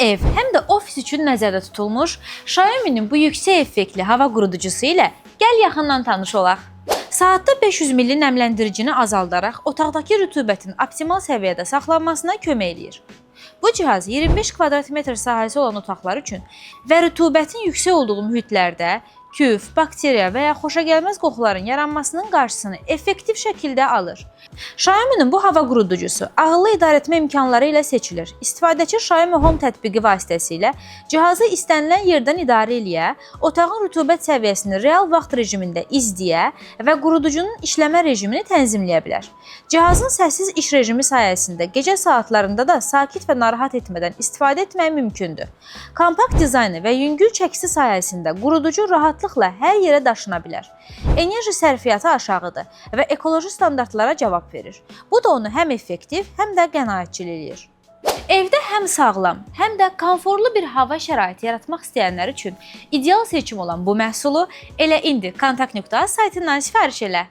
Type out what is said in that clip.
ev, həm də ofis üçün nəzərdə tutulmuş Xiaomi'nin bu yüksək effektli hava quruducusu ilə gəl yaxından tanış olaq. Saatda 500 milli nəmləndiricini azaldaraq otaqdakı rütubətin optimal səviyyədə saxlanmasına kömək eləyir. Bu cihaz 25 kvadrat metr sahəsi olan otaqlar üçün və rütubətin yüksək olduğu mühitlərdə küf, bakteriya və ya xoşagəlməz qoxuların yaranmasının qarşısını effektiv şəkildə alır. Xiaomi'nin bu hava quruducusu ağıllı idarə etmə imkanları ilə seçilir. İstifadəçi Xiaomi Home tətbiqi vasitəsilə cihazı istənilən yerdən idarə eləyə, otağın rütubət səviyyəsini real vaxt rejimində izləyə və quruducunun işləmə rejimini tənzimləyə bilər. Cihazın səssiz iş rejimi sayəsində gecə saatlarında da sakit və narahat etmədən istifadə etmək mümkündür. Kompakt dizaynı və yüngül çəkisi sayəsində quruducu rahatlıqla hər yerə daşına bilər. Enerji sərfiyyatı aşağıdır və ekoloji standartlara cavab verir. Bu da onu həm effektiv, həm də qənaətçil eləyir. Evdə həm sağlam, həm də konforlu bir hava şəraiti yaratmaq istəyənlər üçün ideal seçim olan bu məhsulu elə indi kontakt.az saytından sifariş elə.